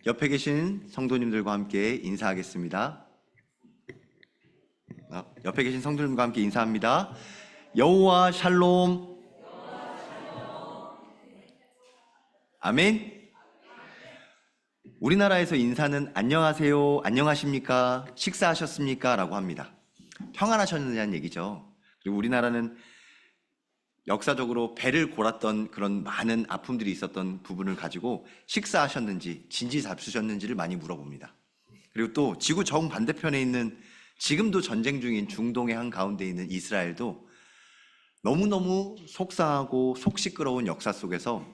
옆에 계신 성도님들과 함께 인사하겠습니다. 옆에 계신 성도님과 함께 인사합니다. 여호와 샬롬. 아멘. 우리나라에서 인사는 안녕하세요, 안녕하십니까, 식사하셨습니까? 라고 합니다. 평안하셨느냐는 얘기죠. 그리고 우리나라는 역사적으로 배를 골았던 그런 많은 아픔들이 있었던 부분을 가지고 식사하셨는지, 진지 잡수셨는지를 많이 물어봅니다. 그리고 또 지구 정반대편에 있는 지금도 전쟁 중인 중동의 한가운데 있는 이스라엘도 너무너무 속상하고 속 시끄러운 역사 속에서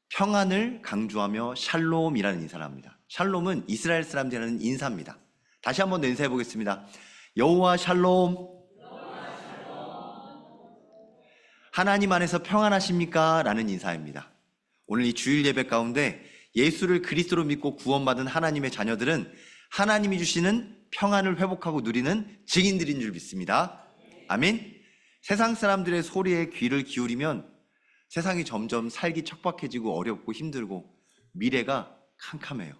평안을 강조하며 샬롬이라는 인사를 합니다. 샬롬은 이스라엘 사람들이 하는 인사입니다. 다시 한번 인사해 보겠습니다. 여호와 샬롬. 하나님 안에서 평안하십니까? 라는 인사입니다. 오늘 이 주일 예배 가운데 예수를 그리스도로 믿고 구원받은 하나님의 자녀들은 하나님이 주시는 평안을 회복하고 누리는 증인들인 줄 믿습니다. 아멘. 세상 사람들의 소리에 귀를 기울이면 세상이 점점 살기 척박해지고 어렵고 힘들고 미래가 캄캄해요.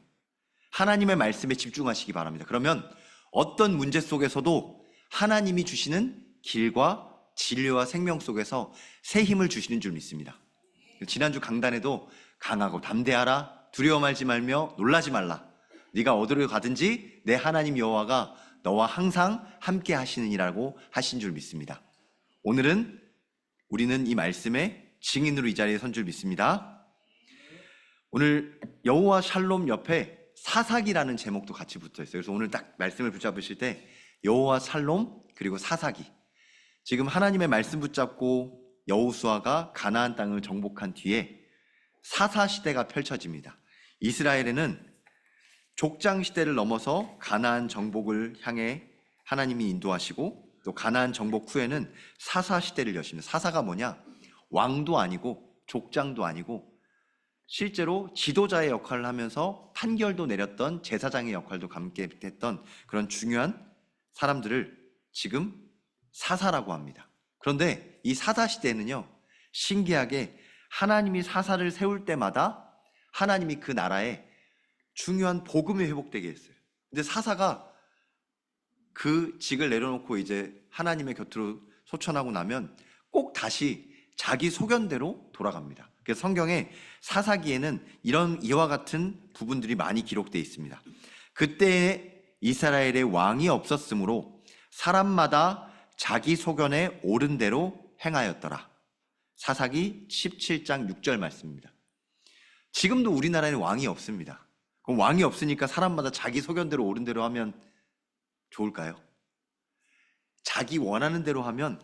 하나님의 말씀에 집중하시기 바랍니다. 그러면 어떤 문제 속에서도 하나님이 주시는 길과 진리와 생명 속에서 새 힘을 주시는 줄 믿습니다. 지난주 강단에도 강하고 담대하라, 두려워 말지 말며 놀라지 말라, 네가 어디로 가든지 내 하나님 여호와가 너와 항상 함께 하시느니라고 하신 줄 믿습니다. 오늘은 우리는 이 말씀의 증인으로 이 자리에 선 줄 믿습니다. 오늘 여호와 샬롬 옆에 사사기라는 제목도 같이 붙어 있어요. 그래서 오늘 딱 말씀을 붙잡으실 때 여호와 샬롬 그리고 사사기, 지금 하나님의 말씀 붙잡고 여호수아가 가나안 땅을 정복한 뒤에 사사 시대가 펼쳐집니다. 이스라엘에는 족장 시대를 넘어서 가나안 정복을 향해 하나님이 인도하시고, 또 가나안 정복 후에는 사사 시대를 여시는, 사사가 뭐냐? 왕도 아니고 족장도 아니고 실제로 지도자의 역할을 하면서 판결도 내렸던 제사장의 역할도 함께 했던 그런 중요한 사람들을 지금 사사라고 합니다. 그런데 이 사사 시대에는요, 신기하게 하나님이 사사를 세울 때마다 하나님이 그 나라에 중요한 복음이 회복되게 했어요. 근데 사사가 그 직을 내려놓고 이제 하나님의 곁으로 소천하고 나면 꼭 다시 자기 소견대로 돌아갑니다. 그래서 성경에 사사기에는 이와 같은 부분들이 많이 기록되어 있습니다. 그때 이스라엘의 왕이 없었으므로 사람마다 자기 소견에 옳은 대로 행하였더라. 사사기 17장 6절 말씀입니다. 지금도 우리나라에는 왕이 없습니다. 그럼 왕이 없으니까 사람마다 자기 소견대로 옳은 대로 하면 좋을까요? 자기 원하는 대로 하면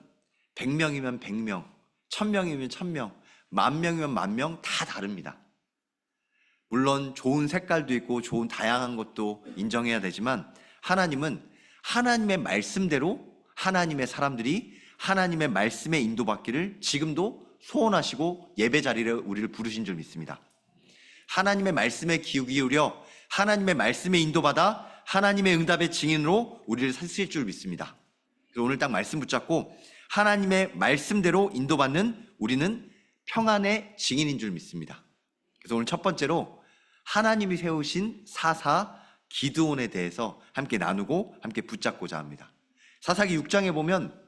100명이면 100명, 1000명이면 1000명, 10,000명이면 10,000명 다 다릅니다. 물론 좋은 색깔도 있고 좋은 다양한 것도 인정해야 되지만 하나님은 하나님의 말씀대로 하나님의 사람들이 하나님의 말씀에 인도받기를 지금도 소원하시고 예배 자리를 우리를 부르신 줄 믿습니다. 하나님의 말씀에 귀 기울여 하나님의 말씀에 인도받아 하나님의 응답의 증인으로 우리를 쓰실 줄 믿습니다. 그래서 오늘 딱 말씀 붙잡고 하나님의 말씀대로 인도받는 우리는 평안의 증인인 줄 믿습니다. 그래서 오늘 첫 번째로 하나님이 세우신 사사 기드온에 대해서 함께 나누고 함께 붙잡고자 합니다. 사사기 6장에 보면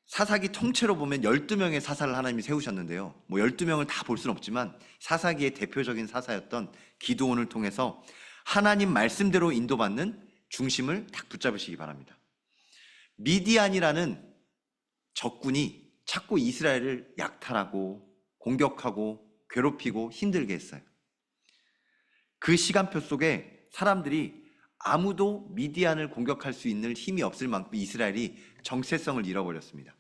사사기 통째로 보면 12명의 사사를 하나님이 세우셨는데요, 12명을 다 볼 수는 없지만 사사기의 대표적인 사사였던 기드온을 통해서 하나님 말씀대로 인도받는 중심을 딱 붙잡으시기 바랍니다. 미디안이라는 적군이 자꾸 이스라엘을 약탈하고 공격하고 괴롭히고 힘들게 했어요. 그 시간표 속에 사람들이 아무도 미디안을 공격할 수 있는 힘이 없을 만큼 이스라엘이 정체성을 잃어버렸습니다.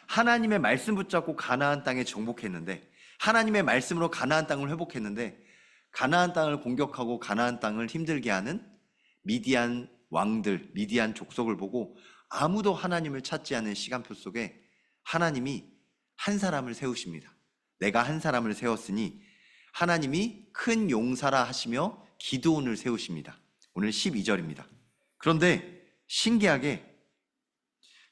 하나님의 말씀 붙잡고 가나안 땅에 정복했는데, 하나님의 말씀으로 가나안 땅을 회복했는데, 가나안 땅을 공격하고 가나안 땅을 힘들게 하는 미디안 왕들, 미디안 족속을 보고 아무도 하나님을 찾지 않은 시간표 속에 하나님이 한 사람을 세우십니다. 내가 한 사람을 세웠으니 하나님이 큰 용사라 하시며 기드온을 세우십니다. 오늘 12절입니다. 그런데 신기하게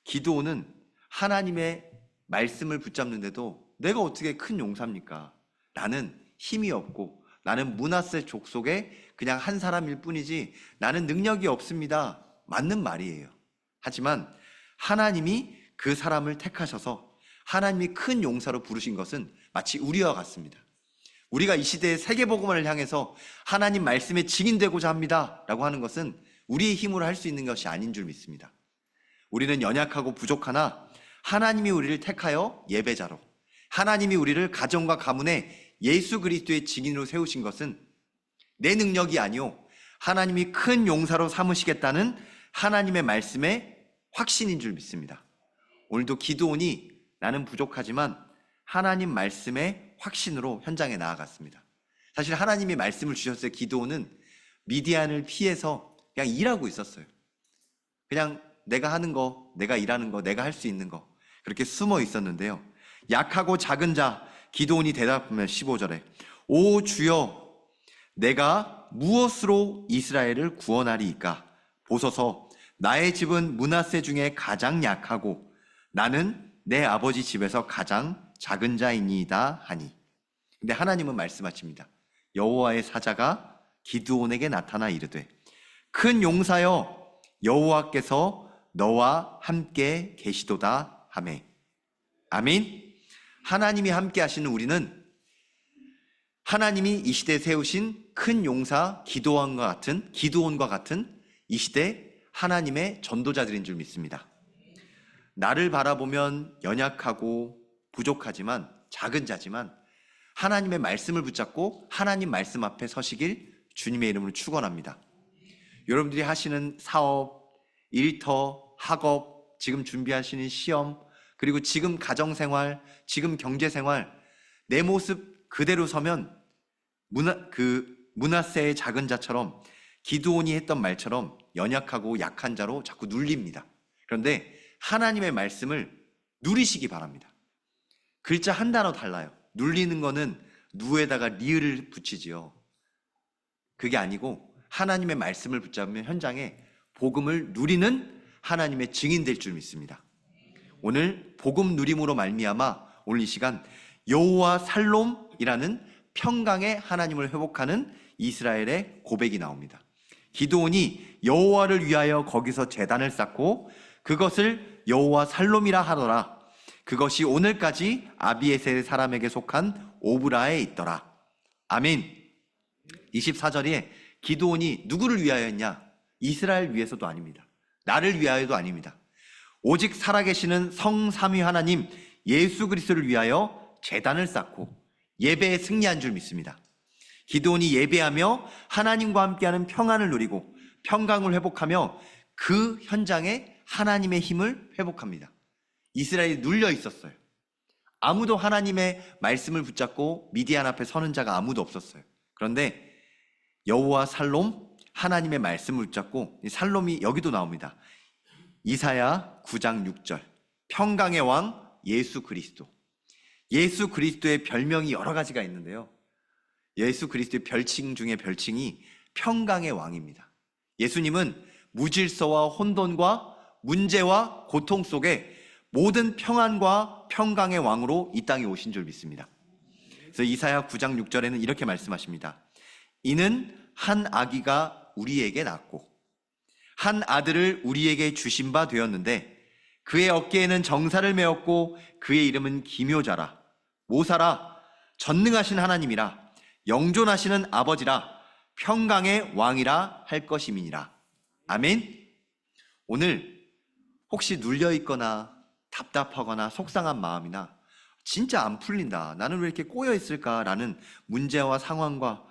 기드온은 하나님의 말씀을 붙잡는데도 내가 어떻게 큰 용사입니까? 나는 힘이 없고 나는 므낫세 족속의 그냥 한 사람일 뿐이지 나는 능력이 없습니다. 맞는 말이에요. 하지만 하나님이 그 사람을 택하셔서 하나님이 큰 용사로 부르신 것은 마치 우리와 같습니다. 우리가 이 시대의 세계복음화를 향해서 하나님 말씀에 증인되고자 합니다 라고 하는 것은 우리의 힘으로 할 수 있는 것이 아닌 줄 믿습니다. 우리는 연약하고 부족하나 하나님이 우리를 택하여 예배자로, 하나님이 우리를 가정과 가문에 예수 그리스도의 증인으로 세우신 것은 내 능력이 아니요 하나님이 큰 용사로 삼으시겠다는 하나님의 말씀의 확신인 줄 믿습니다. 오늘도 기드온이 나는 부족하지만 하나님 말씀의 확신으로 현장에 나아갔습니다. 사실 하나님이 말씀을 주셨을 때 기드온은 미디안을 피해서 그냥 일하고 있었어요. 그냥 내가 하는 거, 내가 일하는 거, 내가 할 수 있는 거 그렇게 숨어 있었는데요. 약하고 작은 자 기드온이 대답하면 15절에 오 주여 내가 무엇으로 이스라엘을 구원하리이까? 보소서 나의 집은 므낫세 중에 가장 약하고 나는 내 아버지 집에서 가장 작은 자이니이다 하니. 근데 하나님은 말씀하십니다. 여호와의 사자가 기드온에게 나타나 이르되 큰 용사여 여호와께서 너와 함께 계시도다 하매. 아멘. 하나님이 함께 하시는 우리는 하나님이 이 시대에 세우신 큰 용사 기드온과 같은 이 시대 하나님의 전도자들인 줄 믿습니다. 나를 바라보면 연약하고 부족하지만 작은 자지만 하나님의 말씀을 붙잡고 하나님 말씀 앞에 서시길 주님의 이름으로 축원합니다. 여러분들이 하시는 사업, 일터, 학업, 지금 준비하시는 시험, 그리고 지금 가정생활, 지금 경제생활, 내 모습 그대로 서면 므낫세의 작은 자처럼 기드온이 했던 말처럼 연약하고 약한 자로 자꾸 눌립니다. 그런데 하나님의 말씀을 누리시기 바랍니다. 글자 한 단어 달라요. 눌리는 거는 누에다가 리을을 붙이지요. 그게 아니고 하나님의 말씀을 붙잡으면 현장에 복음을 누리는 하나님의 증인될 줄 믿습니다. 오늘 복음 누림으로 말미암아 오늘 이 시간 여호와 살롬이라는 평강의 하나님을 회복하는 이스라엘의 고백이 나옵니다. 기드온이 여호와를 위하여 거기서 제단을 쌓고 그것을 여호와 살롬이라 하더라. 그것이 오늘까지 아비에셀 사람에게 속한 오브라에 있더라. 아멘. 24절에 기드온이 누구를 위하여였냐? 이스라엘 위해서도 아닙니다. 나를 위하여도 아닙니다. 오직 살아계시는 성삼위 하나님 예수 그리스도를 위하여 제단을 쌓고 예배에 승리한 줄 믿습니다. 기드온이 예배하며 하나님과 함께하는 평안을 누리고 평강을 회복하며 그 현장에 하나님의 힘을 회복합니다. 이스라엘이 눌려 있었어요. 아무도 하나님의 말씀을 붙잡고 미디안 앞에 서는 자가 아무도 없었어요. 그런데 여호와 살롬 하나님의 말씀을 붙잡고 살롬이 여기도 나옵니다. 이사야 9장 6절 평강의 왕 예수 그리스도. 예수 그리스도의 별명이 여러 가지가 있는데요. 예수 그리스도의 별칭 중에 별칭이 평강의 왕입니다. 예수님은 무질서와 혼돈과 문제와 고통 속에 모든 평안과 평강의 왕으로 이 땅에 오신 줄 믿습니다. 그래서 이사야 9장 6절에는 이렇게 말씀하십니다. 이는 한 아기가 우리에게 낳고 한 아들을 우리에게 주신 바 되었는데 그의 어깨에는 정사를 메었고 그의 이름은 기묘자라 모사라 전능하신 하나님이라 영존하시는 아버지라 평강의 왕이라 할 것임이니라. 아멘. 오늘 혹시 눌려있거나 답답하거나 속상한 마음이나 진짜 안 풀린다, 나는 왜 이렇게 꼬여 있을까라는 문제와 상황과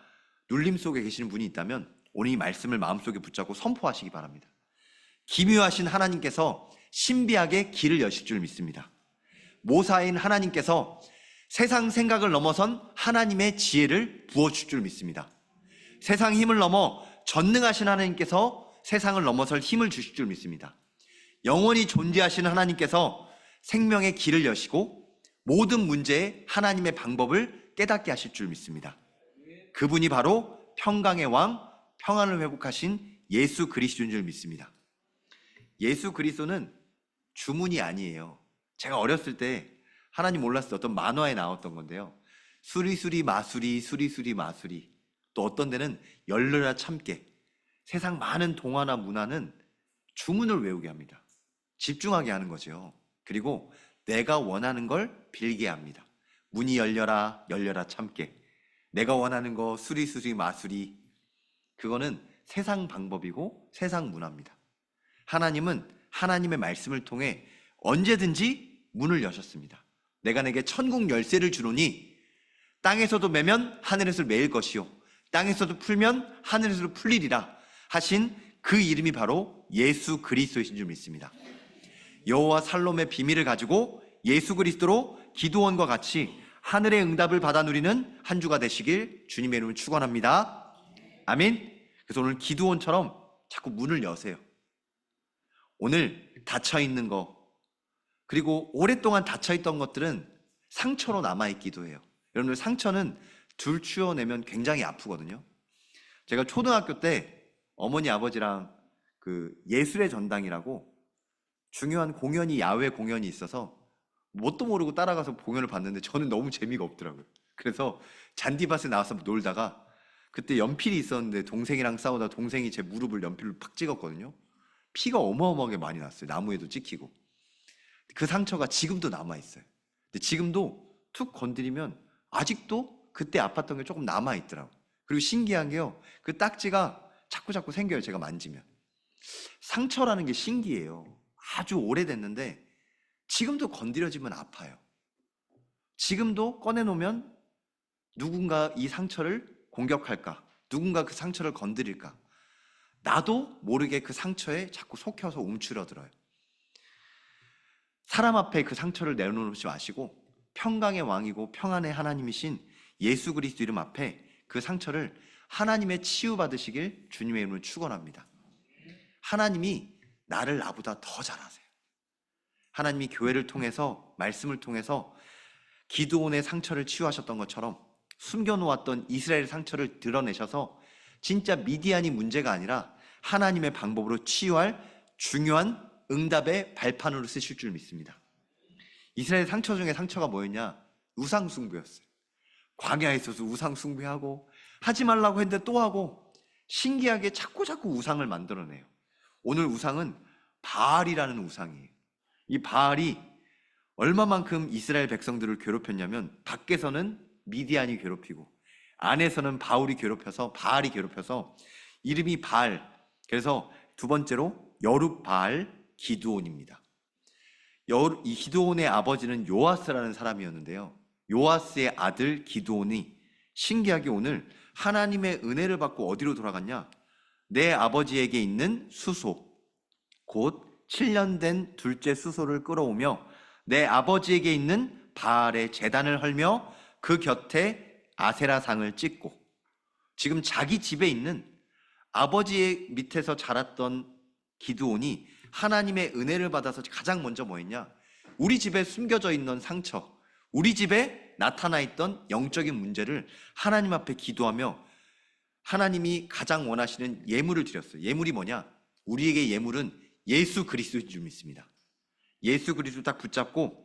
눌림 속에 계시는 분이 있다면 오늘 이 말씀을 마음속에 붙잡고 선포하시기 바랍니다. 기묘하신 하나님께서 신비하게 길을 여실 줄 믿습니다. 모사인 하나님께서 세상 생각을 넘어선 하나님의 지혜를 부어줄 줄 믿습니다. 세상 힘을 넘어 전능하신 하나님께서 세상을 넘어설 힘을 주실 줄 믿습니다. 영원히 존재하시는 하나님께서 생명의 길을 여시고 모든 문제에 하나님의 방법을 깨닫게 하실 줄 믿습니다. 그분이 바로 평강의 왕, 평안을 회복하신 예수 그리스도인 줄 믿습니다. 예수 그리스도는 주문이 아니에요. 제가 어렸을 때 하나님 몰랐을 때 어떤 만화에 나왔던 건데요. 수리수리 마수리 수리수리 마수리. 또 어떤 데는 열려라 참깨. 세상 많은 동화나 문화는 주문을 외우게 합니다. 집중하게 하는 거죠. 그리고 내가 원하는 걸 빌게 합니다. 문이 열려라, 열려라 참깨. 내가 원하는 거 수리수리 마수리. 그거는 세상 방법이고 세상 문화입니다. 하나님은 하나님의 말씀을 통해 언제든지 문을 여셨습니다. 내가 내게 천국 열쇠를 주노니 땅에서도 매면 하늘에서 매일 것이요 땅에서도 풀면 하늘에서도 풀리리라 하신 그 이름이 바로 예수 그리스도이신 줄 믿습니다. 여호와 살롬의 비밀을 가지고 예수 그리스도로 기도원과 같이 하늘의 응답을 받아 누리는 한 주가 되시길 주님의 이름을 축원합니다. 아멘. 그래서 오늘 기도원처럼 자꾸 문을 여세요. 오늘 닫혀있는 거, 그리고 오랫동안 닫혀있던 것들은 상처로 남아있기도 해요. 여러분들, 상처는 둘 치워내면 굉장히 아프거든요. 제가 초등학교 때 어머니 아버지랑 그 예술의 전당이라고 중요한 공연이, 야외 공연이 있어서 뭣도 모르고 따라가서 공연을 봤는데 저는 너무 재미가 없더라고요. 그래서 잔디밭에 나와서 놀다가 그때 연필이 있었는데 동생이랑 싸우다 동생이 제 무릎을 연필로 팍 찍었거든요. 피가 어마어마하게 많이 났어요. 나무에도 찍히고. 그 상처가 지금도 남아있어요. 근데 지금도 툭 건드리면 아직도 그때 아팠던 게 조금 남아있더라고요. 그리고 신기한 게요, 그 딱지가 자꾸 생겨요. 제가 만지면. 상처라는 게 신기해요. 아주 오래됐는데 지금도 건드려지면 아파요. 지금도 꺼내놓으면 누군가 이 상처를 공격할까? 누군가 그 상처를 건드릴까? 나도 모르게 그 상처에 자꾸 속혀서 움츠러들어요. 사람 앞에 그 상처를 내놓지 마시고 평강의 왕이고 평안의 하나님이신 예수 그리스도 이름 앞에 그 상처를 하나님의 치유받으시길 주님의 이름으로 축원합니다. 하나님이 나를 나보다 더 잘 아세요. 하나님이 교회를 통해서, 말씀을 통해서 기드온의 상처를 치유하셨던 것처럼 숨겨놓았던 이스라엘의 상처를 드러내셔서 진짜 미디안이 문제가 아니라 하나님의 방법으로 치유할 중요한 응답의 발판으로 쓰실 줄 믿습니다. 이스라엘 상처 중에 상처가 뭐였냐? 우상숭배였어요. 광야에 있어서 우상숭배하고 하지 말라고 했는데 또 하고 신기하게 자꾸 우상을 만들어내요. 오늘 우상은 바알이라는 우상이에요. 이 바알이 얼마만큼 이스라엘 백성들을 괴롭혔냐면 밖에서는 미디안이 괴롭히고 안에서는 바알이 괴롭혀서 이름이 바알, 그래서 두 번째로 여룹바알 기드온입니다. 이 기드온의 아버지는 요아스라는 사람이었는데요, 요아스의 아들 기드온이 신기하게 오늘 하나님의 은혜를 받고 어디로 돌아갔냐? 내 아버지에게 있는 수소, 곧 7년 된 둘째 수소를 끌어오며 내 아버지에게 있는 바알의 제단을 헐며 그 곁에 아세라상을 찍고, 지금 자기 집에 있는 아버지의 밑에서 자랐던 기드온이 하나님의 은혜를 받아서 가장 먼저 뭐 했냐? 우리 집에 숨겨져 있는 상처, 우리 집에 나타나 있던 영적인 문제를 하나님 앞에 기도하며 하나님이 가장 원하시는 예물을 드렸어요. 예물이 뭐냐? 우리에게 예물은 예수 그리스도인 줄 믿습니다. 예수 그리스도 딱 붙잡고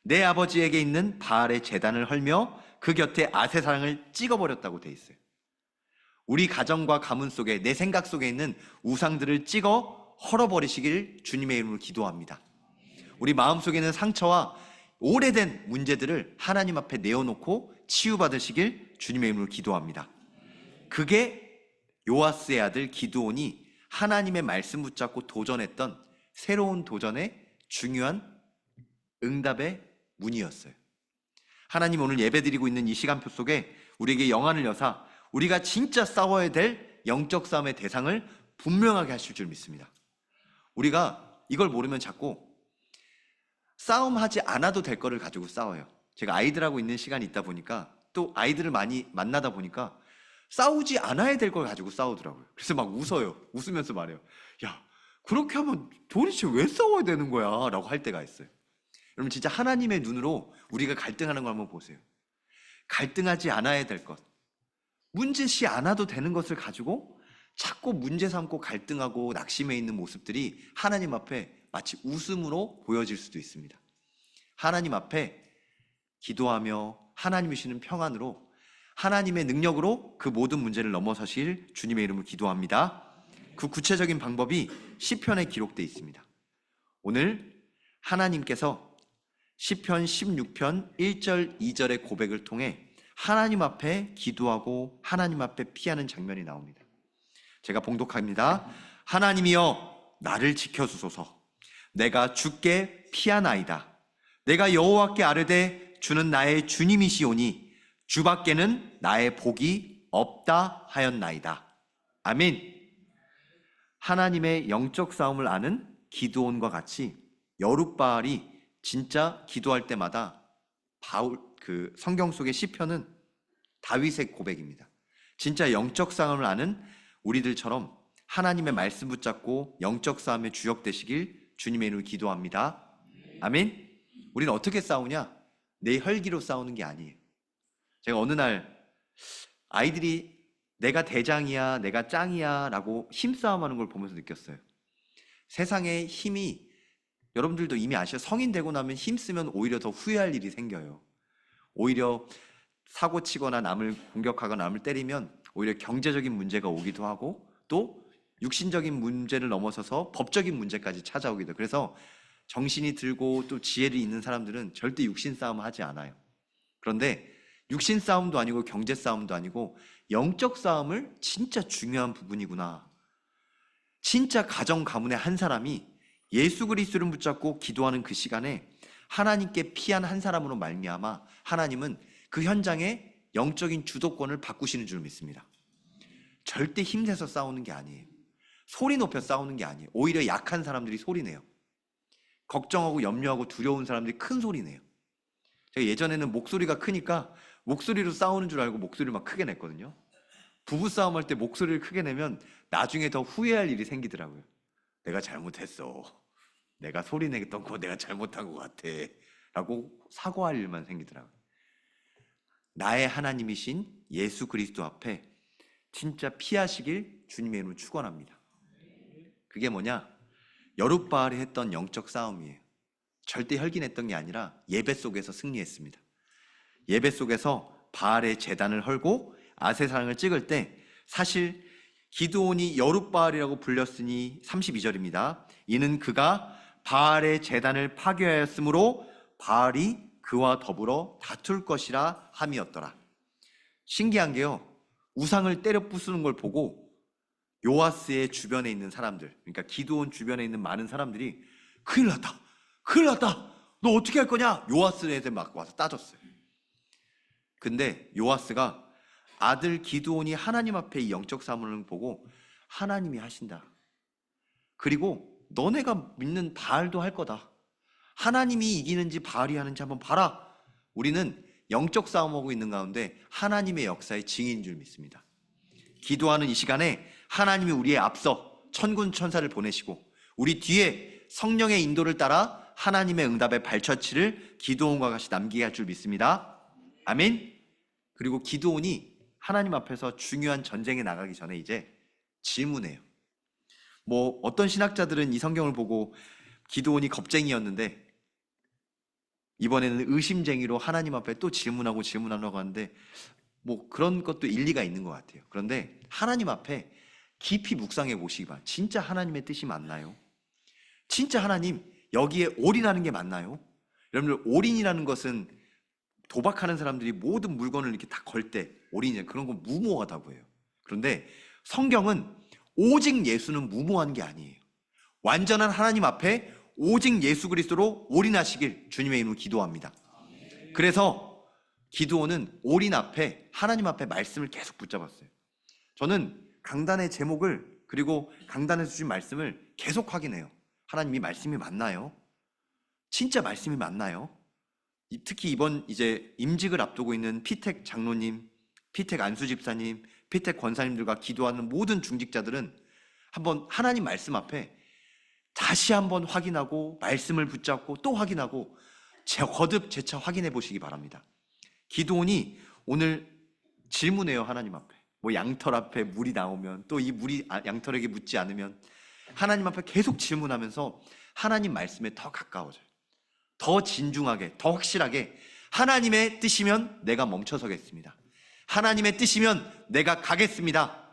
내 아버지에게 있는 바알의 제단을 헐며 그 곁에 아세사랑을 찍어버렸다고 돼 있어요. 우리 가정과 가문 속에, 내 생각 속에 있는 우상들을 찍어 헐어버리시길 주님의 이름으로 기도합니다. 우리 마음속에 있는 상처와 오래된 문제들을 하나님 앞에 내어놓고 치유받으시길 주님의 이름으로 기도합니다. 그게 요아스의 아들 기드온이 하나님의 말씀 붙잡고 도전했던 새로운 도전의 중요한 응답의 문이었어요. 하나님 오늘 예배드리고 있는 이 시간표 속에 우리에게 영안을 여사 우리가 진짜 싸워야 될 영적 싸움의 대상을 분명하게 하실 줄 믿습니다. 우리가 이걸 모르면 자꾸 싸움하지 않아도 될 거를 가지고 싸워요. 제가 아이들하고 있는 시간이 있다 보니까, 또 아이들을 많이 만나다 보니까 싸우지 않아야 될 걸 가지고 싸우더라고요. 그래서 막 웃어요. 웃으면서 말해요. 야, 그렇게 하면 도대체 왜 싸워야 되는 거야? 라고 할 때가 있어요. 여러분, 진짜 하나님의 눈으로 우리가 갈등하는 걸 한번 보세요. 갈등하지 않아야 될 것, 문제시 않아도 되는 것을 가지고 자꾸 문제 삼고 갈등하고 낙심해 있는 모습들이 하나님 앞에 마치 웃음으로 보여질 수도 있습니다. 하나님 앞에 기도하며 하나님이 주시는 평안으로 하나님의 능력으로 그 모든 문제를 넘어서실 주님의 이름으로 기도합니다. 그 구체적인 방법이 시편에 기록되어 있습니다. 오늘 하나님께서 시편 16편 1절 2절의 고백을 통해 하나님 앞에 기도하고 하나님 앞에 피하는 장면이 나옵니다. 제가 봉독합니다. 하나님이여 나를 지켜주소서. 내가 주께 피하나이다. 내가 여호와께 아뢰되 주는 나의 주님이시오니 주밖에는 나의 복이 없다 하였나이다. 아멘. 하나님의 영적 싸움을 아는 기드온과 같이 여룻바알이 진짜 기도할 때마다 그 성경 속의 시편은 다윗의 고백입니다. 진짜 영적 싸움을 아는 우리들처럼 하나님의 말씀 붙잡고 영적 싸움에 주역되시길 주님의 이름으로 기도합니다. 아멘. 우리는 어떻게 싸우냐? 내 혈기로 싸우는 게 아니에요. 제가 어느 날 아이들이 내가 대장이야, 내가 짱이야 라고 힘싸움하는 걸 보면서 느꼈어요. 세상에 힘이, 여러분들도 이미 아시죠? 성인 되고 나면 힘쓰면 오히려 더 후회할 일이 생겨요. 오히려 사고 치거나 남을 공격하거나 남을 때리면 오히려 경제적인 문제가 오기도 하고 또 육신적인 문제를 넘어서서 법적인 문제까지 찾아오기도 해요. 그래서 정신이 들고 또 지혜를 있는 사람들은 절대 육신 싸움 하지 않아요. 그런데 육신 싸움도 아니고 경제 싸움도 아니고 영적 싸움을 진짜 중요한 부분이구나. 진짜 가정 가문의 한 사람이 예수 그리스도를 붙잡고 기도하는 그 시간에 하나님께 피한 한 사람으로 말미암아 하나님은 그 현장에 영적인 주도권을 바꾸시는 줄 믿습니다. 절대 힘내서 싸우는 게 아니에요. 소리 높여 싸우는 게 아니에요. 오히려 약한 사람들이 소리내요. 걱정하고 염려하고 두려운 사람들이 큰 소리 내요. 제가 예전에는 목소리가 크니까 목소리로 싸우는 줄 알고 목소리를 막 크게 냈거든요. 부부싸움할 때 목소리를 크게 내면 나중에 더 후회할 일이 생기더라고요. 내가 잘못했어. 내가 소리 냈던 거 내가 잘못한 것 같아. 라고 사과할 일만 생기더라고요. 나의 하나님이신 예수 그리스도 앞에 진짜 피하시길 주님의 이름으로 축원합니다. 그게 뭐냐? 여룻바알이 했던 영적 싸움이에요. 절대 혈기냈던 게 아니라 예배 속에서 승리했습니다. 예배 속에서 바알의 제단을 헐고 아세상을 찍을 때 사실 기드온이 여룻바알이라고 불렸으니 32절입니다. 이는 그가 바알의 제단을 파괴하였으므로 바알이 그와 더불어 다툴 것이라 함이었더라. 신기한 게요. 우상을 때려 부수는 걸 보고 요아스의 주변에 있는 사람들, 그러니까 기드온 주변에 있는 많은 사람들이 큰일 났다. 큰일 났다. 너 어떻게 할 거냐? 요아스한테 막 와서 따졌어요. 근데 요아스가 아들 기드온이 하나님 앞에 이 영적 싸움을 보고 하나님이 하신다. 그리고 너네가 믿는 바알도 할 거다. 하나님이 이기는지 바알이 하는지 한번 봐라. 우리는 영적 싸움하고 있는 가운데 하나님의 역사의 증인인 줄 믿습니다. 기도하는 이 시간에 하나님이 우리의 앞서 천군 천사를 보내시고 우리 뒤에 성령의 인도를 따라 하나님의 응답의 발처치를 기드온과 같이 남기게 할 줄 믿습니다. 아멘. 그리고 기드온이 하나님 앞에서 중요한 전쟁에 나가기 전에 이제 질문해요. 뭐 어떤 신학자들은 이 성경을 보고 기드온이 겁쟁이였는데 이번에는 의심쟁이로 하나님 앞에 또 질문하려고 하는데 뭐 그런 것도 일리가 있는 것 같아요. 그런데 하나님 앞에 깊이 묵상해 보시기 바랍니다. 진짜 하나님의 뜻이 맞나요? 진짜 하나님 여기에 올인하는 게 맞나요? 여러분들 올인이라는 것은 도박하는 사람들이 모든 물건을 이렇게 다 걸 때 올인이에요. 그런 건 무모하다고 해요. 그런데 성경은 오직 예수는 무모한 게 아니에요. 완전한 하나님 앞에 오직 예수 그리스도로 올인하시길 주님의 이름으로 기도합니다. 그래서 기드온은 올인 앞에 하나님 앞에 말씀을 계속 붙잡았어요. 저는 강단의 제목을 그리고 강단에서 주신 말씀을 계속 확인해요. 하나님 이 말씀이 맞나요? 진짜 말씀이 맞나요? 특히 이번 이제 임직을 앞두고 있는 피택 장로님, 피택 안수 집사님, 피택 권사님들과 기도하는 모든 중직자들은 한번 하나님 말씀 앞에 다시 한번 확인하고 말씀을 붙잡고 또 확인하고 거듭 재차 확인해 보시기 바랍니다. 기드온이 오늘 질문해요. 하나님 앞에 뭐 양털 앞에 물이 나오면 또 이 물이 양털에게 묻지 않으면 하나님 앞에 계속 질문하면서 하나님 말씀에 더 가까워져요. 더 진중하게 더 확실하게 하나님의 뜻이면 내가 멈춰서겠습니다. 하나님의 뜻이면 내가 가겠습니다.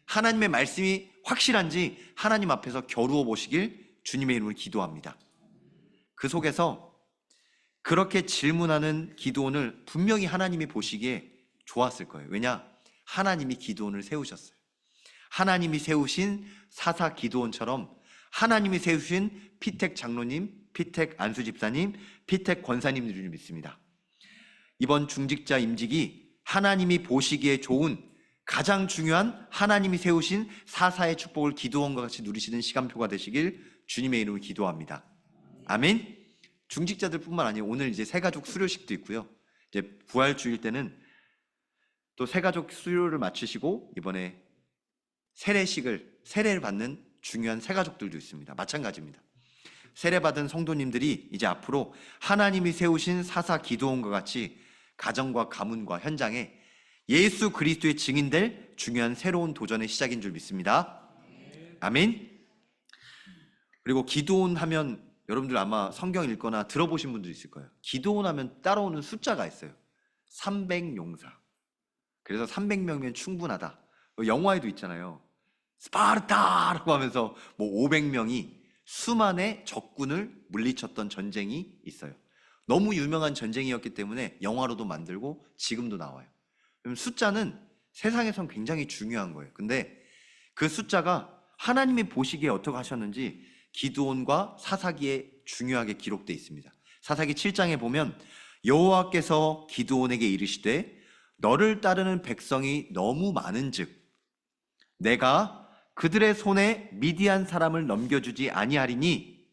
하나님의 말씀이 확실한지 하나님 앞에서 겨루어 보시길 주님의 이름으로 기도합니다. 그 속에서 그렇게 질문하는 기드온을 분명히 하나님이 보시기에 좋았을 거예요. 왜냐? 하나님이 기드온을 세우셨어요. 하나님이 세우신 사사 기드온처럼 하나님이 세우신 피택 장로님, 피택 안수 집사님, 피택 권사님들을 믿습니다. 이번 중직자 임직이 하나님이 보시기에 좋은 가장 중요한 하나님이 세우신 사사의 축복을 기드온과 같이 누리시는 시간표가 되시길 주님의 이름으로 기도합니다. 아멘. 중직자들 뿐만 아니라 오늘 이제 새가족 수료식도 있고요. 이제 부활주일 때는 또 새가족 수료를 마치시고 이번에 세례를 받는 중요한 새가족들도 있습니다. 마찬가지입니다. 세례받은 성도님들이 이제 앞으로 하나님이 세우신 사사 기드온과 같이 가정과 가문과 현장에 예수 그리스도의 증인될 중요한 새로운 도전의 시작인 줄 믿습니다. 아멘. 그리고 기드온 하면 여러분들 아마 성경 읽거나 들어보신 분도 있을 거예요. 기드온 하면 따라오는 숫자가 있어요. 300용사. 그래서 300명이면 충분하다. 영화에도 있잖아요. 스파르타라고 하면서 뭐 500명이 수만의 적군을 물리쳤던 전쟁이 있어요. 너무 유명한 전쟁이었기 때문에 영화로도 만들고 지금도 나와요. 그럼 숫자는 세상에선 굉장히 중요한 거예요. 근데 그 숫자가 하나님이 보시기에 어떻게 하셨는지 기드온과 사사기에 중요하게 기록되어 있습니다. 사사기 7장에 보면 여호와께서 기드온에게 이르시되 너를 따르는 백성이 너무 많은즉 내가 그들의 손에 미디안 사람을 넘겨주지 아니하리니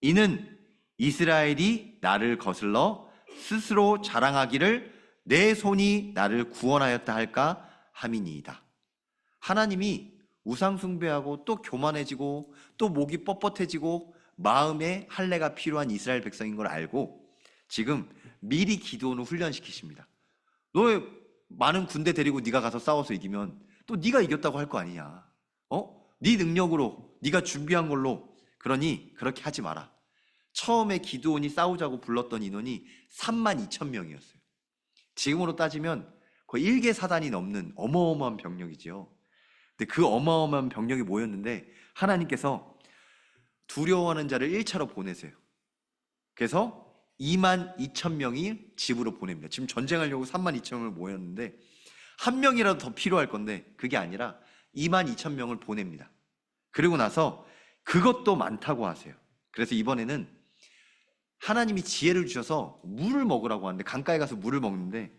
이는 이스라엘이 나를 거슬러 스스로 자랑하기를 내 손이 나를 구원하였다 할까 함이니이다. 하나님이 우상 숭배하고 또 교만해지고 또 목이 뻣뻣해지고 마음에 할례가 필요한 이스라엘 백성인 걸 알고 지금 미리 기드온을 훈련시키십니다. 너 많은 군대 데리고 네가 가서 싸워서 이기면 또 네가 이겼다고 할 거 아니냐. 네 능력으로 네가 준비한 걸로. 그러니 그렇게 하지 마라. 처음에 기드온이 싸우자고 불렀던 인원이 32,000명이었어요. 지금으로 따지면 거의 1개 사단이 넘는 어마어마한 병력이지요. 근데 그 어마어마한 병력이 모였는데 하나님께서 두려워하는 자를 1차로 보내세요. 그래서 22,000명이 집으로 보냅니다. 지금 전쟁하려고 32,000명을 모였는데 한 명이라도 더 필요할 건데 그게 아니라 22,000명을 보냅니다. 그리고 나서 그것도 많다고 하세요. 그래서 이번에는 하나님이 지혜를 주셔서 물을 먹으라고 하는데 강가에 가서 물을 먹는데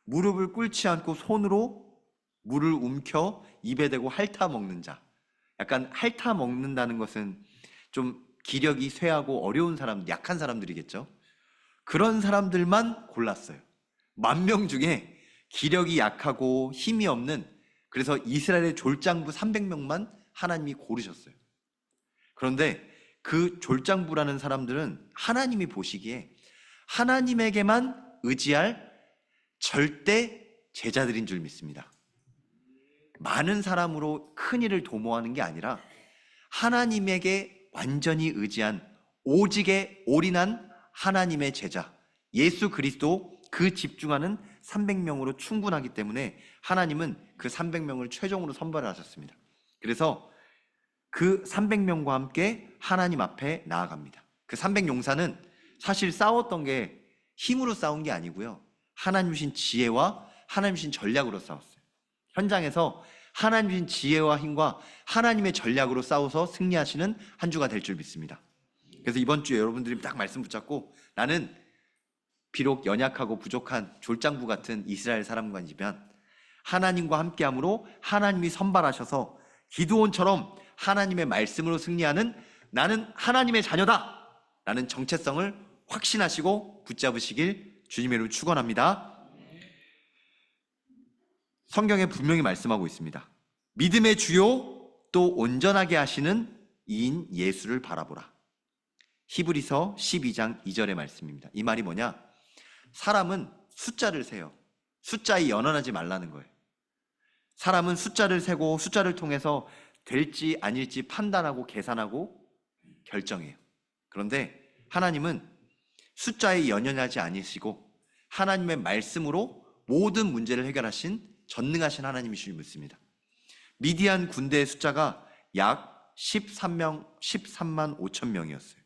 무릎을 꿇지 않고 손으로 물을 움켜 입에 대고 핥아 먹는 자. 약간 핥아 먹는다는 것은 좀 기력이 쇠하고 어려운 사람, 약한 사람들이겠죠. 그런 사람들만 골랐어요. 10,000명 중에 기력이 약하고 힘이 없는, 그래서 이스라엘의 졸장부 300명만 하나님이 고르셨어요. 그런데 그 졸장부라는 사람들은 하나님이 보시기에 하나님에게만 의지할 절대 제자들인 줄 믿습니다. 많은 사람으로 큰 일을 도모하는 게 아니라 하나님에게 완전히 의지한 오직에 올인한 하나님의 제자, 예수 그리스도 그 집중하는 300명으로 충분하기 때문에 하나님은 그 300명을 최종으로 선발하셨습니다. 그래서 그 300명과 함께 하나님 앞에 나아갑니다. 그 300용사는 사실 싸웠던 게 힘으로 싸운 게 아니고요. 하나님 주신 지혜와 하나님 주신 전략으로 싸웠어요. 현장에서 하나님 주신 지혜와 힘과 하나님의 전략으로 싸워서 승리하시는 한 주가 될 줄 믿습니다. 그래서 이번 주에 여러분들이 딱 말씀 붙잡고 나는 비록 연약하고 부족한 졸장부 같은 이스라엘 사람이지만 하나님과 함께함으로 하나님이 선발하셔서 기드온처럼 하나님의 말씀으로 승리하는 나는 하나님의 자녀다 라는 정체성을 확신하시고 붙잡으시길 주님의 이름으로 축원합니다. 성경에 분명히 말씀하고 있습니다. 믿음의 주요 또 온전하게 하시는 이인 예수를 바라보라. 히브리서 12장 2절의 말씀입니다. 이 말이 뭐냐? 사람은 숫자를 세요. 숫자에 연연하지 말라는 거예요. 사람은 숫자를 세고 숫자를 통해서 될지 아닐지 판단하고 계산하고 결정해요. 그런데 하나님은 숫자에 연연하지 않으시고 하나님의 말씀으로 모든 문제를 해결하신 전능하신 하나님이실 줄 믿습니다. 미디안 군대의 숫자가 약 13만 5천 명이었어요.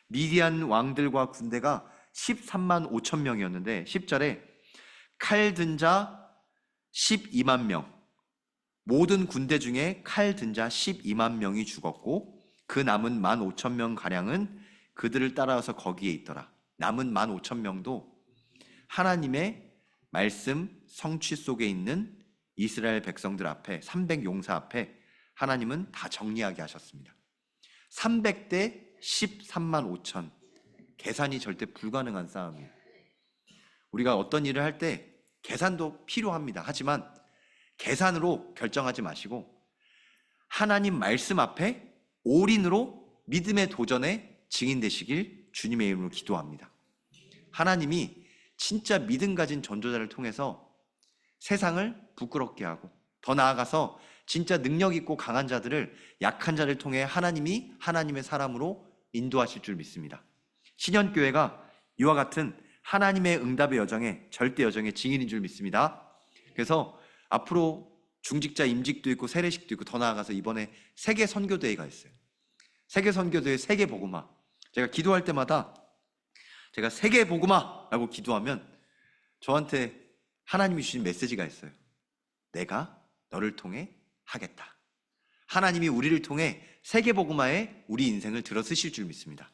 미디안 왕들과 군대가 13만 5천 명이었는데 10절에 칼 든 자 12만 명, 모든 군대 중에 칼 든 자 12만 명이 죽었고 그 남은 1만 5천 명 가량은 그들을 따라와서 거기에 있더라. 남은 1만 5천 명도 하나님의 말씀 성취 속에 있는 이스라엘 백성들 앞에 300용사 앞에 하나님은 다 정리하게 하셨습니다. 300대 13만 5천, 계산이 절대 불가능한 싸움이에요. 우리가 어떤 일을 할 때 계산도 필요합니다. 하지만 계산으로 결정하지 마시고 하나님 말씀 앞에 올인으로 믿음의 도전에 증인 되시길 주님의 이름으로 기도합니다. 하나님이 진짜 믿음 가진 전도자를 통해서 세상을 부끄럽게 하고 더 나아가서 진짜 능력 있고 강한 자들을 약한 자를 통해 하나님이 하나님의 사람으로 인도하실 줄 믿습니다. 신현교회가 이와 같은 하나님의 응답의 여정에 절대 여정의 증인인 줄 믿습니다. 그래서 앞으로 중직자 임직도 있고 세례식도 있고 더 나아가서 이번에 세계 선교대회가 있어요. 세계 선교대회 세계 복음화. 제가 기도할 때마다 제가 세계 복음화라고 기도하면 저한테 하나님이 주신 메시지가 있어요. 내가 너를 통해 하겠다. 하나님이 우리를 통해 세계 복음화에 우리 인생을 들어 쓰실 줄 믿습니다.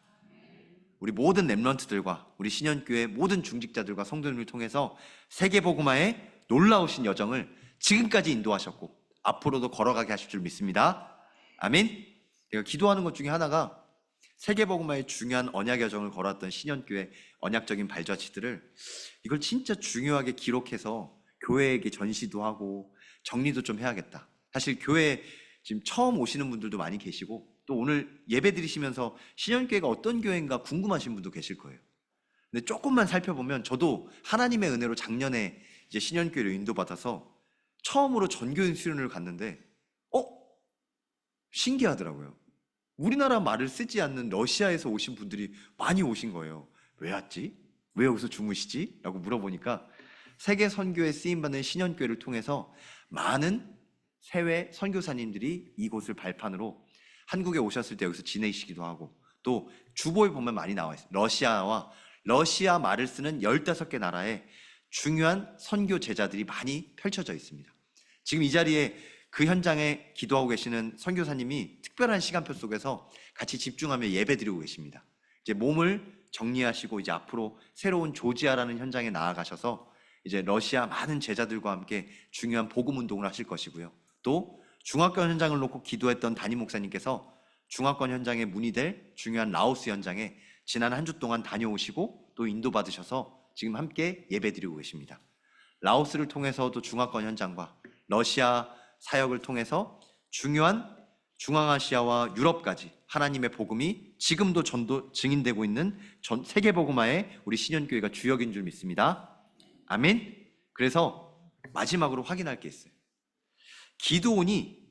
우리 모든 렘넌트들과 우리 신현교회 모든 중직자들과 성도님을 통해서 세계 복음화에 놀라우신 여정을 지금까지 인도하셨고 앞으로도 걸어가게 하실 줄 믿습니다. 아멘. 제가 기도하는 것 중에 하나가 세계 복음화의 중요한 언약 여정을 걸어왔던 신현교회 언약적인 발자취들을 이걸 진짜 중요하게 기록해서 교회에게 전시도 하고 정리도 좀 해야겠다. 사실 교회 지금 처음 오시는 분들도 많이 계시고 또 오늘 예배 드리시면서 신현교회가 어떤 교회인가 궁금하신 분도 계실 거예요. 근데 조금만 살펴보면 저도 하나님의 은혜로 작년에 이제 신현교회로 인도받아서 처음으로 전교인 수련을 갔는데 신기하더라고요. 우리나라 말을 쓰지 않는 러시아에서 오신 분들이 많이 오신 거예요. 왜 왔지? 왜 여기서 주무시지? 라고 물어보니까 세계 선교에 쓰임받는 신현교회를 통해서 많은 해외 선교사님들이 이곳을 발판으로 한국에 오셨을 때 여기서 지내시기도 하고 또 주보에 보면 많이 나와 있어요. 러시아 말을 쓰는 15개 나라에 중요한 선교 제자들이 많이 펼쳐져 있습니다. 지금 이 자리에 그 현장에 기도하고 계시는 선교사님이 특별한 시간표 속에서 같이 집중하며 예배 드리고 계십니다. 이제 몸을 정리하시고 이제 앞으로 새로운 조지아라는 현장에 나아가셔서 이제 러시아 많은 제자들과 함께 중요한 복음 운동을 하실 것이고요. 또 중화권 현장을 놓고 기도했던 담임 목사님께서 중화권 현장에 문의될 중요한 라오스 현장에 지난 한 주 동안 다녀오시고 또 인도받으셔서 지금 함께 예배드리고 계십니다. 라오스를 통해서도 중화권 현장과 러시아 사역을 통해서 중요한 중앙아시아와 유럽까지 하나님의 복음이 지금도 전도 증인되고 있는 세계 복음화의 우리 신현교회가 주역인 줄 믿습니다. 아멘. 그래서 마지막으로 확인할 게 있어요. 기드온이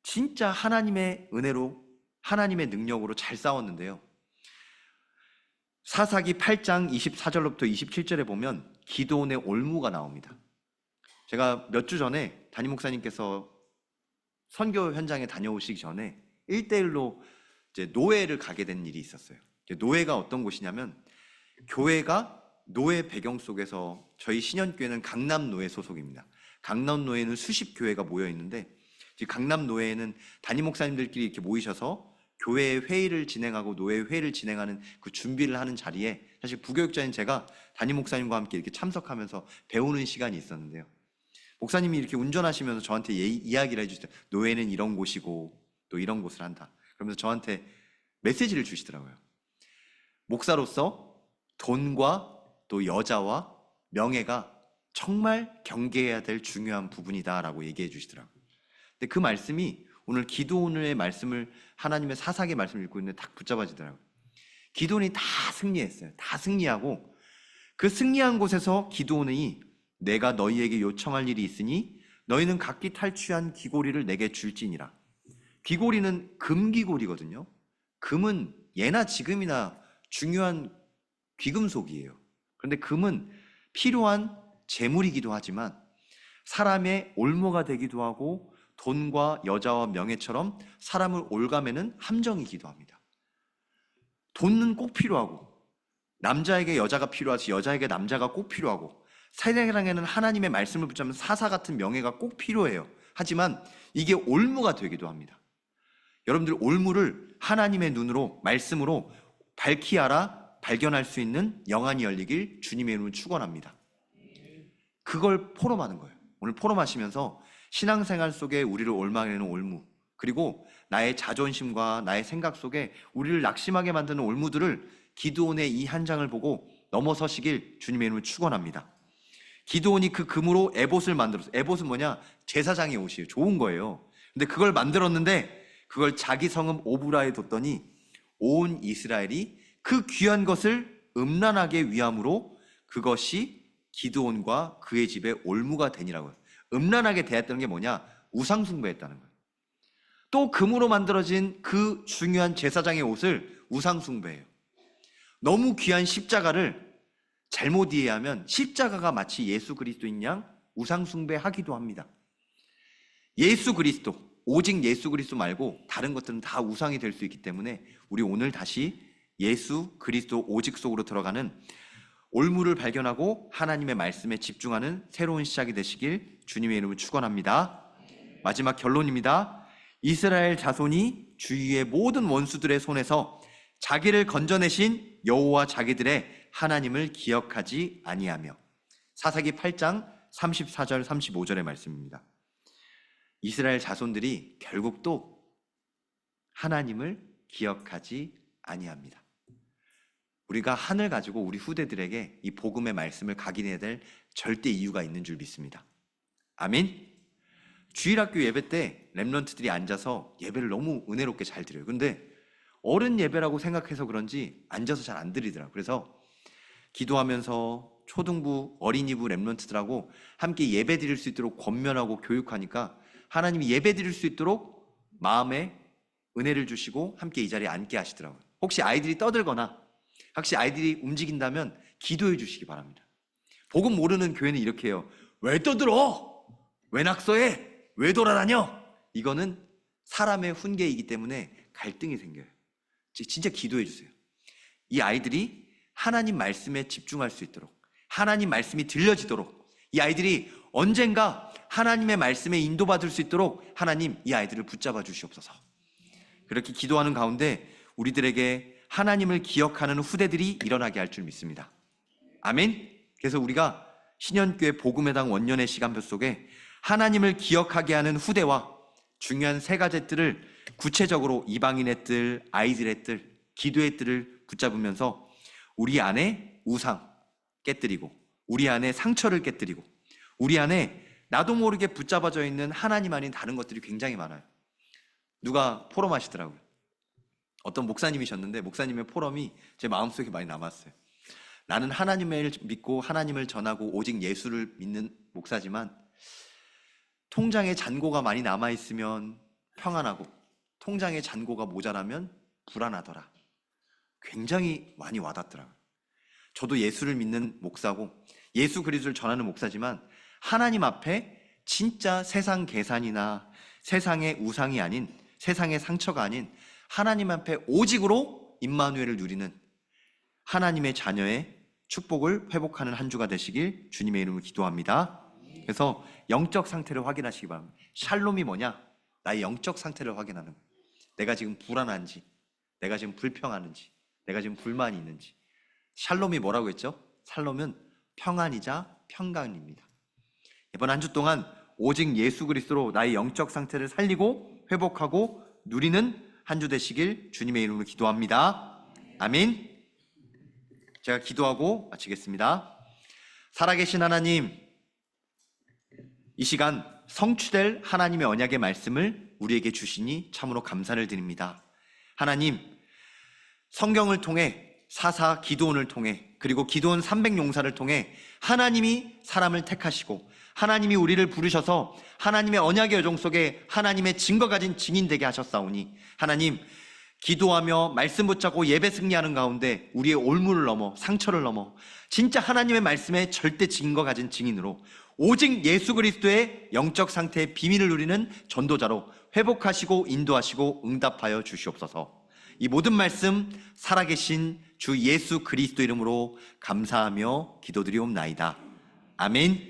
진짜 하나님의 은혜로 하나님의 능력으로 잘 싸웠는데요. 사사기 8장 24절로부터 27절에 보면 기드온의 올무가 나옵니다. 제가 몇 주 전에 담임 목사님께서 선교 현장에 다녀오시기 전에 1대1로 이제 노예를 가게 된 일이 있었어요. 노예가 어떤 곳이냐면 교회가 노예 배경 속에서 저희 신현교회는 강남 노예 소속입니다. 강남 노예는 수십 교회가 모여 있는데 강남 노예에는 담임 목사님들끼리 이렇게 모이셔서 교회 회의를 진행하고 노예 회의를 진행하는 그 준비를 하는 자리에 사실 부교육자인 제가 담임 목사님과 함께 이렇게 참석하면서 배우는 시간이 있었는데요. 목사님이 이렇게 운전하시면서 저한테 이야기를 해주세요. 노예는 이런 곳이고 또 이런 곳을 한다. 그러면서 저한테 메시지를 주시더라고요. 목사로서 돈과 또 여자와 명예가 정말 경계해야 될 중요한 부분이다라고 얘기해 주시더라고요. 근데 그 말씀이 오늘 기드온의 말씀을 하나님의 사사기의 말씀을 읽고 있는데 딱 붙잡아지더라고요. 기드온이 다 승리했어요. 다 승리하고 그 승리한 곳에서 기드온이 내가 너희에게 요청할 일이 있으니 너희는 각기 탈취한 귀고리를 내게 줄지니라. 귀고리는 금귀고리거든요. 금은 예나 지금이나 중요한 귀금속이에요. 그런데 금은 필요한 재물이기도 하지만 사람의 올무가 되기도 하고 돈과 여자와 명예처럼 사람을 올가매는 함정이기도 합니다. 돈은 꼭 필요하고 남자에게 여자가 필요하지 여자에게 남자가 꼭 필요하고 세상에는 하나님의 말씀을 붙잡는 사사 같은 명예가 꼭 필요해요. 하지만 이게 올무가 되기도 합니다. 여러분들 올무를 하나님의 눈으로 말씀으로 밝히 알아 발견할 수 있는 영안이 열리길 주님의 이름으로 축원합니다. 그걸 포럼하는 거예요. 오늘 포럼하시면서 신앙생활 속에 우리를 올망하는 올무, 그리고 나의 자존심과 나의 생각 속에 우리를 낙심하게 만드는 올무들을 기드온의 이 한 장을 보고 넘어서시길 주님의 이름으로 축원합니다. 기드온이 그 금으로 에봇을 만들었어요. 에봇은 뭐냐? 제사장의 옷이에요. 좋은 거예요. 근데 그걸 만들었는데 그걸 자기 성읍 오브라에 뒀더니 온 이스라엘이 그 귀한 것을 음란하게 위함으로 그것이 기드온과 그의 집에 올무가 되니라고요. 음란하게 대했다는 게 뭐냐? 우상숭배했다는 거예요. 또 금으로 만들어진 그 중요한 제사장의 옷을 우상숭배해요. 너무 귀한 십자가를 잘못 이해하면 십자가가 마치 예수 그리스도인 양 우상숭배하기도 합니다. 예수 그리스도, 오직 예수 그리스도 말고 다른 것들은 다 우상이 될 수 있기 때문에 우리 오늘 다시 예수 그리스도 오직 속으로 들어가는 올무를 발견하고 하나님의 말씀에 집중하는 새로운 시작이 되시길 주님의 이름으로 축원합니다. 마지막 결론입니다. 이스라엘 자손이 주위의 모든 원수들의 손에서 자기를 건져내신 여호와 자기들의 하나님을 기억하지 아니하며. 사사기 8장 34절 35절의 말씀입니다. 이스라엘 자손들이 결국 또 하나님을 기억하지 아니합니다. 우리가 한을 가지고 우리 후대들에게 이 복음의 말씀을 각인해야 될 절대 이유가 있는 줄 믿습니다. 아멘. 주일학교 예배 때 렘넌트들이 앉아서 예배를 너무 은혜롭게 잘 드려요. 근데 어른 예배라고 생각해서 그런지 앉아서 잘 안 드리더라고요. 그래서 기도하면서 초등부, 어린이부 렘넌트들하고 함께 예배 드릴 수 있도록 권면하고 교육하니까 하나님이 예배 드릴 수 있도록 마음에 은혜를 주시고 함께 이 자리에 앉게 하시더라고요. 혹시 아이들이 떠들거나 혹시 아이들이 움직인다면 기도해 주시기 바랍니다. 복음 모르는 교회는 이렇게 해요. 왜 떠들어? 왜 낙서해? 왜 돌아다녀? 이거는 사람의 훈계이기 때문에 갈등이 생겨요. 진짜 기도해 주세요. 이 아이들이 하나님 말씀에 집중할 수 있도록, 하나님 말씀이 들려지도록, 이 아이들이 언젠가 하나님의 말씀에 인도받을 수 있도록 하나님 이 아이들을 붙잡아 주시옵소서. 그렇게 기도하는 가운데 우리들에게 하나님을 기억하는 후대들이 일어나게 할 줄 믿습니다. 아멘. 그래서 우리가 신현교회 복음의 당 원년의 시간표 속에 하나님을 기억하게 하는 후대와 중요한 세 가지 뜰을 구체적으로 이방인의 뜰, 아이들의 뜰, 기도의 뜰을 붙잡으면서 우리 안에 우상 깨뜨리고 우리 안에 상처를 깨뜨리고 우리 안에 나도 모르게 붙잡아져 있는 하나님 아닌 다른 것들이 굉장히 많아요. 누가 포럼하시더라고요. 어떤 목사님이셨는데 목사님의 포럼이 제 마음속에 많이 남았어요. 나는 하나님을 믿고 하나님을 전하고 오직 예수를 믿는 목사지만 통장에 잔고가 많이 남아있으면 평안하고 통장에 잔고가 모자라면 불안하더라. 굉장히 많이 와닿더라고요. 저도 예수를 믿는 목사고 예수 그리스도를 전하는 목사지만 하나님 앞에 진짜 세상 계산이나 세상의 우상이 아닌 세상의 상처가 아닌 하나님 앞에 오직으로 임마누엘을 누리는 하나님의 자녀의 축복을 회복하는 한 주가 되시길 주님의 이름으로 기도합니다. 그래서 영적 상태를 확인하시기 바랍니다. 샬롬이 뭐냐? 나의 영적 상태를 확인하는 거예요. 내가 지금 불안한지, 내가 지금 불평하는지, 내가 지금 불만이 있는지. 샬롬이 뭐라고 했죠? 샬롬은 평안이자 평강입니다. 이번 한 주 동안 오직 예수 그리스도로 나의 영적 상태를 살리고 회복하고 누리는 한 주 되시길 주님의 이름으로 기도합니다. 아멘. 제가 기도하고 마치겠습니다. 살아계신 하나님, 이 시간 성취될 하나님의 언약의 말씀을 우리에게 주시니 참으로 감사를 드립니다. 하나님, 성경을 통해 사사 기드온을 통해 그리고 기드온 300용사를 통해 하나님이 사람을 택하시고 하나님이 우리를 부르셔서 하나님의 언약의 여정 속에 하나님의 증거 가진 증인 되게 하셨사오니 하나님, 기도하며 말씀 붙잡고 예배 승리하는 가운데 우리의 올무를 넘어 상처를 넘어 진짜 하나님의 말씀에 절대 증거 가진 증인으로 오직 예수 그리스도의 영적 상태의 비밀을 누리는 전도자로 회복하시고 인도하시고 응답하여 주시옵소서. 이 모든 말씀 살아계신 주 예수 그리스도 이름으로 감사하며 기도드리옵나이다. 아멘.